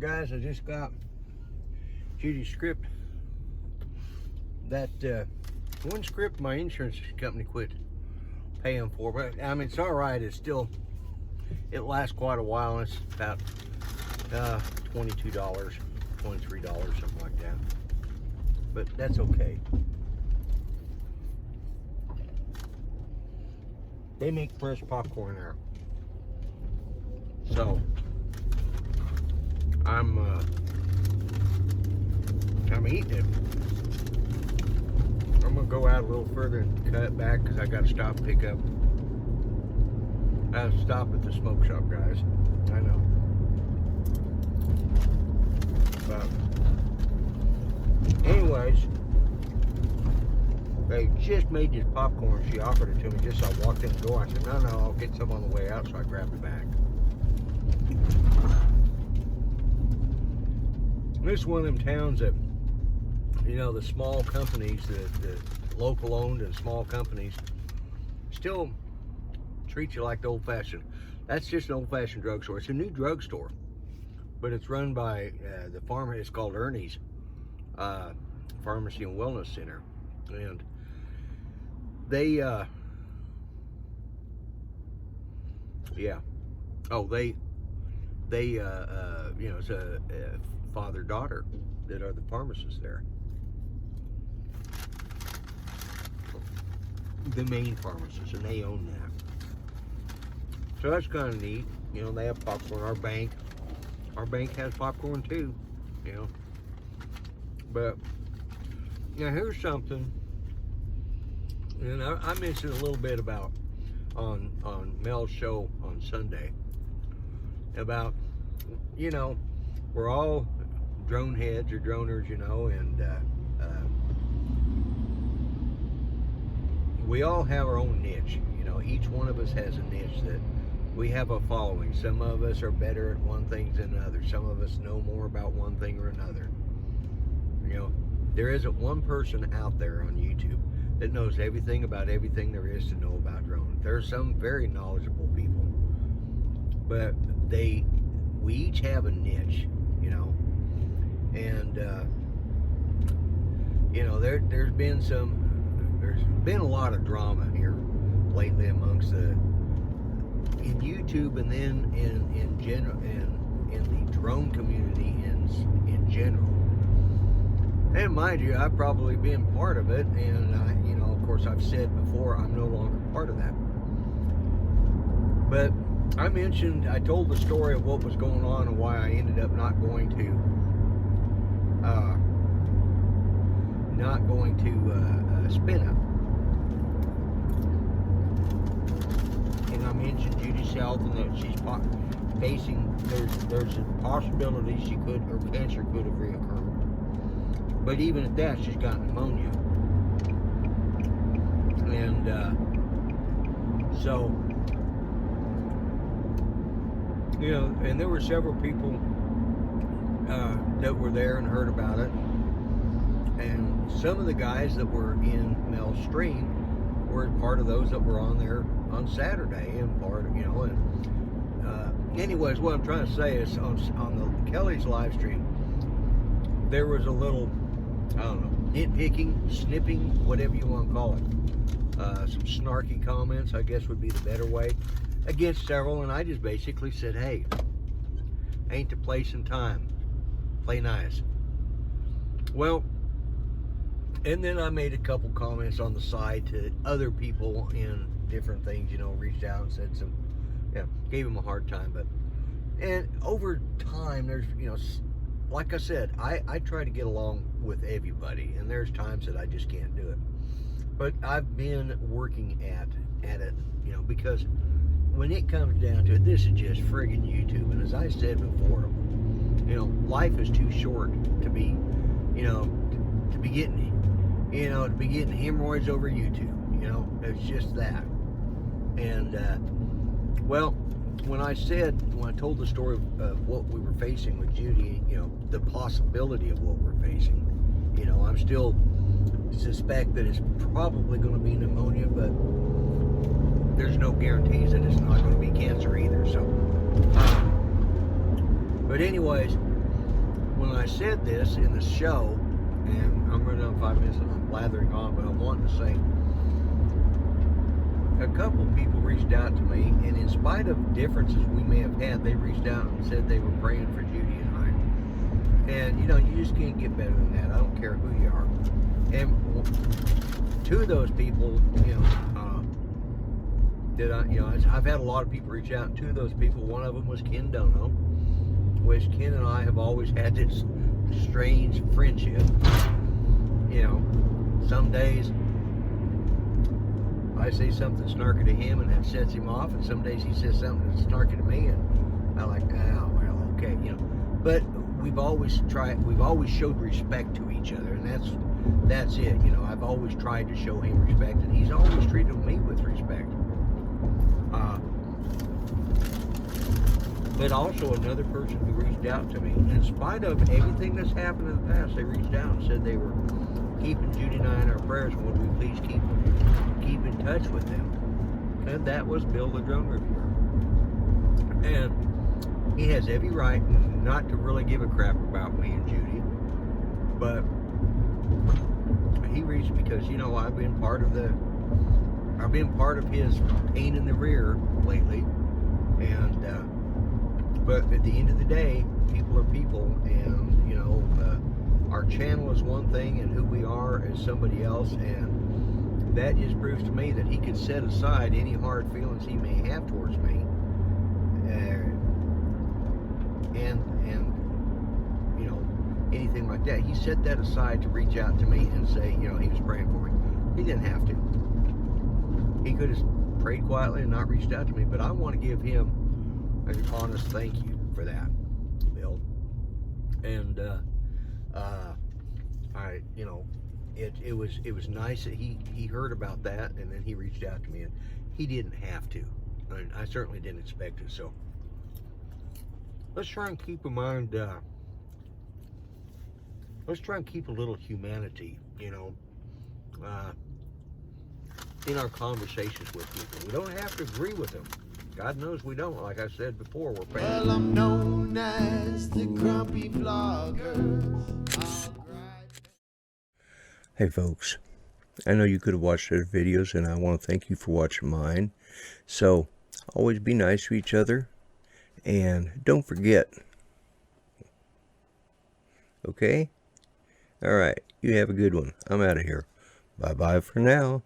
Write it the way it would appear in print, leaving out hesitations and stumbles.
Guys, I just got Judy's script. That one script my insurance company quit paying for, but I mean, it's all right. It's still, it lasts quite a while, and it's about $22, $23, something like that. But that's okay. They make fresh popcorn there. So I'm eating it. I'm gonna go out a little further and cut back because I got to stop and pick up. I have to stop at the smoke shop, guys. I know. But anyways, they just made this popcorn. She offered it to me just as I walked in the door. I said, no, I'll get some on the way out, so I grabbed it back. This is one of them towns that, you know, the small companies, the local owned and small companies still treat you like the old-fashioned. That's just an old-fashioned drugstore. It's a new drugstore, but it's run by the farmer. It's called Ernie's Pharmacy and Wellness Center, and they you know, it's a father-daughter that are the pharmacists there. The main pharmacist, and they own that. So that's kind of neat. You know, they have popcorn. Our bank has popcorn too, you know. But now here's something, and I mentioned a little bit about on Mel's show on Sunday about, you know, we're all drone heads or droners, you know, and we all have our own niche. You know, each one of us has a niche that we have a following. Some of us are better at one thing than another. Some of us know more about one thing or another. You know, there isn't one person out there on YouTube that knows everything about everything there is to know about drones. There are some very knowledgeable people, but we each have a niche, you know, and you know, there's been a lot of drama here lately amongst in YouTube, and then in general, in the drone community in general. And mind you, I've probably been part of it, and you know, of course, I've said before, I'm no longer part of that. But I told the story of what was going on and why I ended up not going to spin up. And I mentioned Judy's health and that she's facing, there's a possibility she could, or cancer could have reoccurred. But even at that, she's got pneumonia. And so, you know, and there were several people that were there and heard about it. And some of the guys that were in Mel's stream were part of those that were on there on Saturday, and part of, you know, and anyways, what I'm trying to say is on the Kelly's live stream, there was a little, I don't know, nitpicking, snipping, whatever you want to call it. Some snarky comments, I guess would be the better way, against several, and I just basically said, hey, ain't the place and time. Play nice. Well, and then I made a couple comments on the side to other people in different things, you know, reached out and said gave them a hard time. But, and over time, there's, you know, like I said, I try to get along with everybody, and there's times that I just can't do it. But I've been working at it, you know, because when it comes down to it, this is just friggin' YouTube. And as I said before, you know, life is too short to be, you know, to be getting hemorrhoids over YouTube. You know, it's just that. And well, when I told the story of what we were facing with Judy, you know, the possibility of what we're facing, you know, I'm still suspect that it's probably going to be pneumonia, but there's no guarantees that it's not going to be cancer either. So, but anyways, I said this in the show, and I'm running on 5 minutes and I'm blathering on, but I want to say, a couple people reached out to me, and in spite of differences we may have had, they reached out and said they were praying for Judy and I. And you know, you just can't get better than that. I don't care who you are. And two of those people, you know, I've had a lot of people reach out, and two of those people, one of them was Ken Dono, which Ken and I have always had this strange friendship. You know, some days I say something snarky to him and that sets him off, and some days he says something that's snarky to me and I'm like, oh, well, okay, you know. But we've always showed respect to each other, and that's it. You know, I've always tried to show him respect, and he's always treated me with respect. But also another person who reached out to me, in spite of everything that's happened in the past, they reached out and said they were keeping Judy and I in our prayers, and would we please keep in touch with them. And that was Bill the Drone Reviewer. And he has every right not to really give a crap about me and Judy, but he reached because, you know, I've been part of his pain in the rear lately, and but at the end of the day, people are people, and you know, our channel is one thing and who we are is somebody else, and that just proves to me that he could set aside any hard feelings he may have towards me, and you know, anything like that. He set that aside to reach out to me and say, you know, he was praying for me. He didn't have to. He could have prayed quietly and not reached out to me, but I want to give him an honest thank you for that, Bill. And you know, it was nice that he heard about that, and then he reached out to me, and he didn't have to. I certainly didn't expect it. So let's try and keep in mind. Let's try and keep a little humanity, you know, in our conversations with people. We don't have to agree with them. God knows we don't. Like I said before, we're fans. Well, I'm known as the grumpy vlogger. Hey folks, I know you could have watched other videos, and I want to thank you for watching mine. So, always be nice to each other, and don't forget. Okay? Alright, you have a good one. I'm out of here. Bye-bye for now.